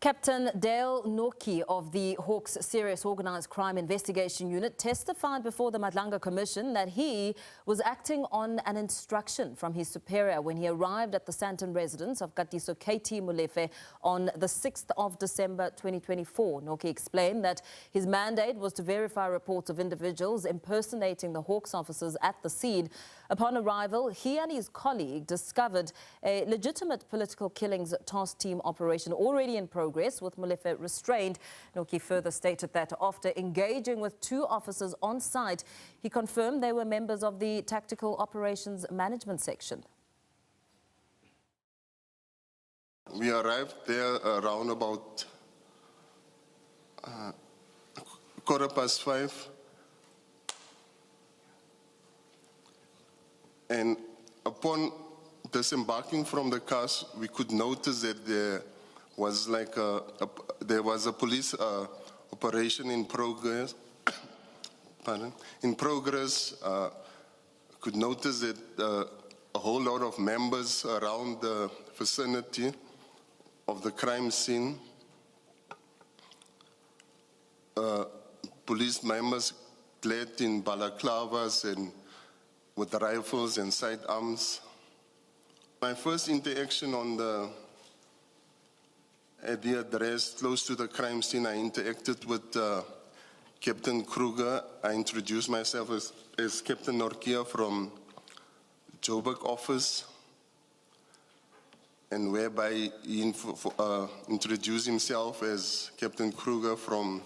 Captain Dail Nortjie of the Hawks Serious Organised Crime Investigation Unit testified before the Madlanga Commission that he was acting on an instruction from his superior when he arrived at the Sandton residence of Katiso Molefe on the 6th of December 2024. Nortjie explained that his mandate was to verify reports of individuals impersonating the Hawks officers at the scene. Upon arrival, he and his colleague discovered a legitimate political killings task team operation already in progress with Molefe restrained. Nortjie further stated that after engaging with two officers on site, he confirmed they were members of the Tactical Operations Management Section. We arrived there around about 5:15. And upon disembarking from the cars, we could notice that there was a police operation in progress. Could notice that a whole lot of members around the vicinity of the crime scene. Police members clad in balaclavas and with rifles and sidearms. My first interaction at the address close to the crime scene, I interacted with Captain Kruger. I introduced myself as Captain Nortjie from Joburg office, and whereby he introduced himself as Captain Kruger from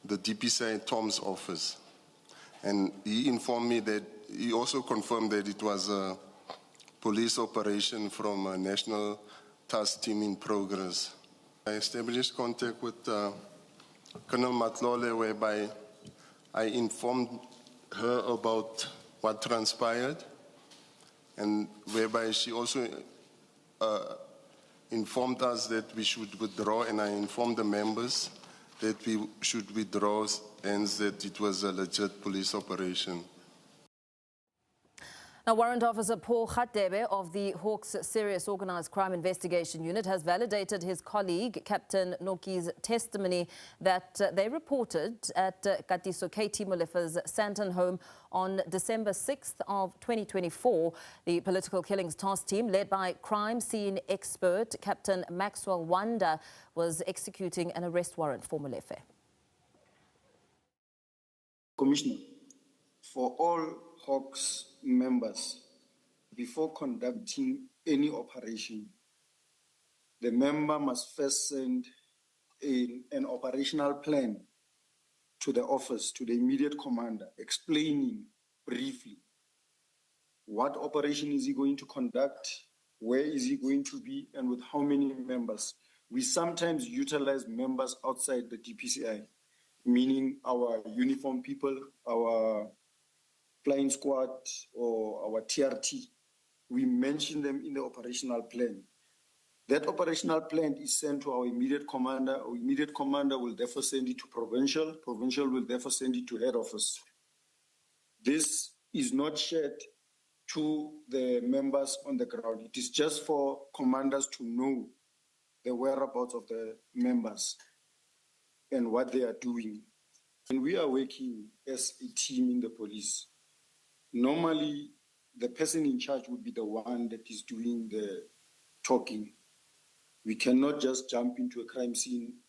the DPCI Tom's office. And he informed me that he also confirmed that it was a police operation from a national task team in progress. I established contact with Colonel Molefe, whereby I informed her about what transpired, and whereby she also informed us that we should withdraw, and I informed the members that we should withdraw and that it was a legit police operation. Now, Warrant Officer Paul Khatebe of the Hawks Serious Organised Crime Investigation Unit has validated his colleague, Captain Nortjie's testimony that they reported at Katiso Molefe's Sandton home on December 6th of 2024. The political killings task team, led by crime scene expert Captain Maxwell Wanda, was executing an arrest warrant for Molefe. Commissioner, for all Hawks members, before conducting any operation, the member must first send an operational plan to the office, to the immediate commander, explaining briefly what operation is he going to conduct, where is he going to be, and with how many members. We sometimes utilize members outside the DPCI, meaning our uniformed people, our flying squad or our TRT. We mention them in the operational plan. That operational plan is sent to our immediate commander. Our immediate commander will therefore send it to provincial. Provincial will therefore send it to head office. This is not shared to the members on the ground. It is just for commanders to know the whereabouts of the members and what they are doing. And we are working as a team in the police. Normally, the person in charge would be the one that is doing the talking. We cannot just jump into a crime scene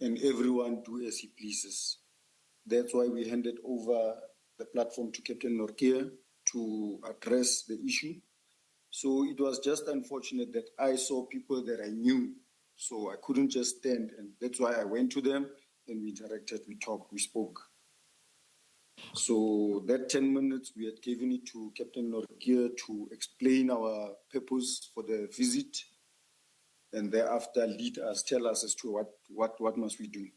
and everyone do as he pleases. That's why we handed over the platform to Captain Nortjie to address the issue. So it was just unfortunate that I saw people that I knew, so I couldn't just stand, and that's why I went to them and we interacted, we talked, we spoke. So that 10 minutes, we had given it to Captain Nortjie to explain our purpose for the visit, and thereafter tell us as to what must we do.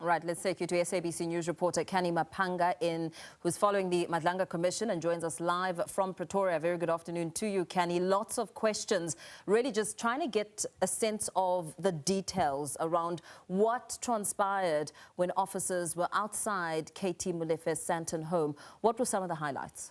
Right, let's take you to SABC News reporter Kani Mapanga, who's following the Madlanga Commission and joins us live from Pretoria. Very good afternoon to you, Kani. Lots of questions, really just trying to get a sense of the details around what transpired when officers were outside Molefe's Sandton home. What were some of the highlights?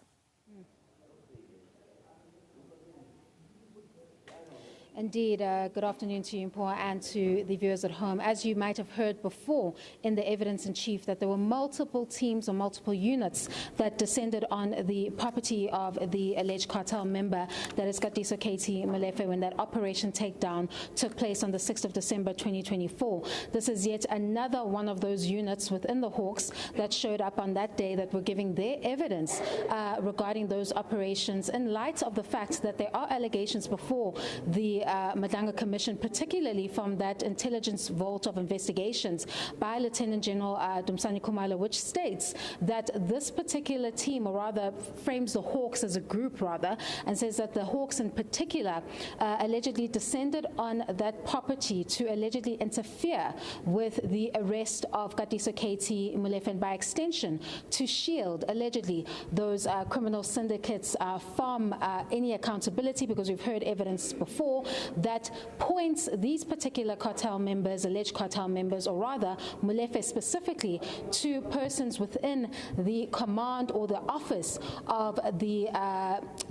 Indeed, good afternoon to you, Mpho, and to the viewers at home. As you might have heard before in the evidence in chief, that there were multiple teams or multiple units that descended on the property of the alleged cartel member, that is Katiso Molefe, when that operation takedown took place on the 6th of December 2024. This is yet another one of those units within the Hawks that showed up on that day that were giving their evidence regarding those operations, in light of the fact that there are allegations before the Madlanga Commission, particularly from that intelligence vault of investigations by Lieutenant General Dumsani Khumalo, which states that this particular team, or rather frames the Hawks as a group rather, and says that the Hawks in particular allegedly descended on that property to allegedly interfere with the arrest of Katiso Molefe, and by extension to shield allegedly those criminal syndicates from any accountability, because we've heard evidence before that points these particular cartel members, alleged cartel members, or rather Molefe specifically, to persons within the command or the office of the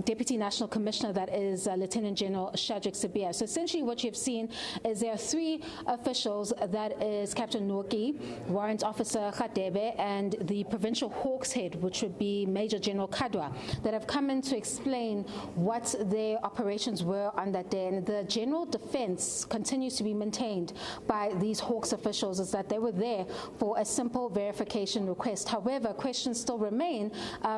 Deputy National Commissioner, that is Lieutenant General Shadrack Sibiya. So essentially what you've seen is there are three officials, that is Captain Nortjie, Warrant Officer Khadebe, and the Provincial Hawks Head, which would be Major General Kadwa, that have come in to explain what their operations were on that day. And the general defense continues to be maintained by these Hawks officials is that they were there for a simple verification request. However, questions still remain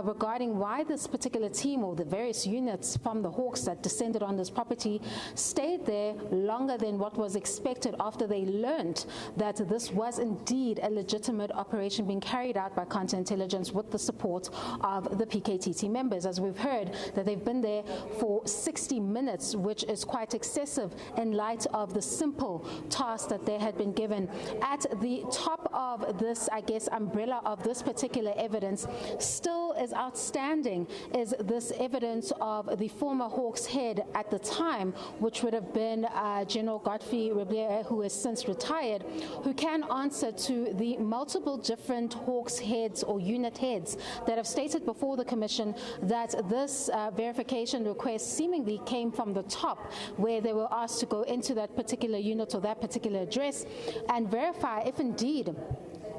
regarding why this particular team, or the various units from the Hawks that descended on this property, stayed there longer than what was expected after they learned that this was indeed a legitimate operation being carried out by counterintelligence with the support of the PKTT members. As we've heard, that they've been there for 60 minutes, which is quite excessive in light of the simple task that they had been given. At the top of this, I guess, umbrella of this particular evidence, still is outstanding, is this evidence of the former Hawks head at the time, which would have been General Godfrey Reblier, who has since retired, who can answer to the multiple different Hawks heads or unit heads that have stated before the Commission that this verification request seemingly came from the top, where they were asked to go into that particular unit or that particular address and verify if indeed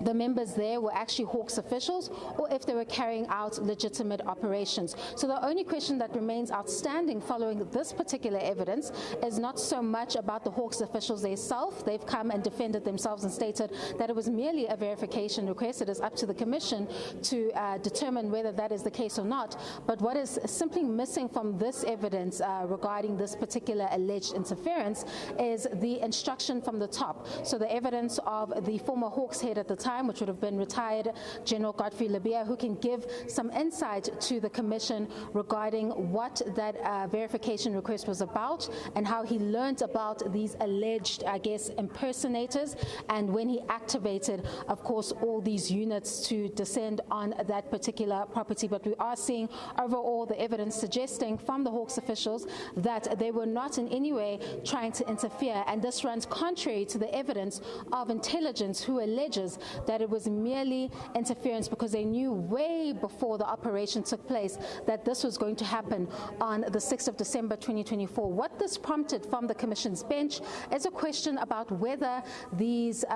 the members there were actually Hawks officials, or if they were carrying out legitimate operations. So the only question that remains outstanding following this particular evidence is not so much about the Hawks officials themselves. They've come and defended themselves and stated that it was merely a verification request. It is up to the Commission to determine whether that is the case or not. But what is simply missing from this evidence regarding this particular alleged interference is the instruction from the top. So the evidence of the former Hawks head at the time, which would have been retired General Godfrey Reblier, who can give some insight to the Commission regarding what that verification request was about and how he learned about these alleged, I guess, impersonators, and when he activated, of course, all these units to descend on that particular property. But we are seeing overall the evidence suggesting from the Hawks officials that they were not in any way trying to interfere, and this runs contrary to the evidence of intelligence, who alleges that it was merely interference because they knew way before the operation took place that this was going to happen on the 6th of December 2024. What this prompted from the Commission's bench is a question about whether these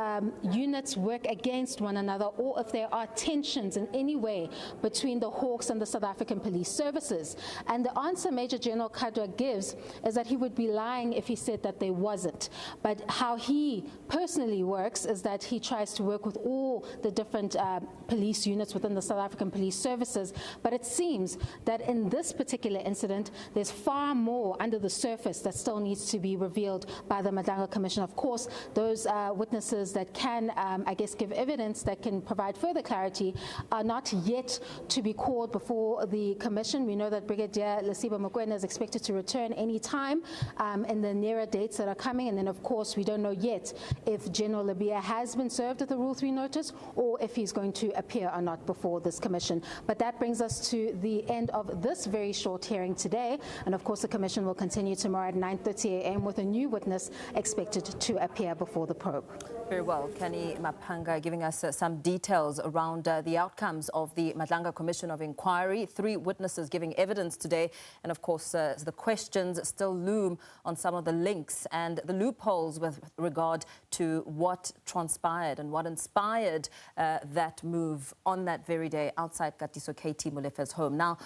units work against one another, or if there are tensions in any way between the Hawks and the South African Police Services. And the answer Major General Kadwa gives is that he would be lying if he said that there wasn't. But how he personally works is that he tries to work with all the different police units within the South African Police Services. But it seems that in this particular incident, there's far more under the surface that still needs to be revealed by the Madlanga Commission. Of course, those witnesses that can, I guess, give evidence that can provide further clarity are not yet to be called before the Commission. We know that Brigadier Lesiba Mokoena is expected to return any time in the nearer dates that are coming. And then, of course, we don't know yet if General Lebiya has been served with the Rule 3 notice notice or if he's going to appear or not before this commission. But that brings us to the end of this very short hearing today. And of course, the commission will continue tomorrow at 9:30 a.m. with a new witness expected to appear before the probe. Very well. Kenny Mapanga giving us some details around the outcomes of the Madlanga Commission of Inquiry. 3 witnesses giving evidence today. And of course, the questions still loom on some of the links and the loopholes with regard to what transpired and what inspired that move on that very day outside Katiso KT Molefe's home. Now,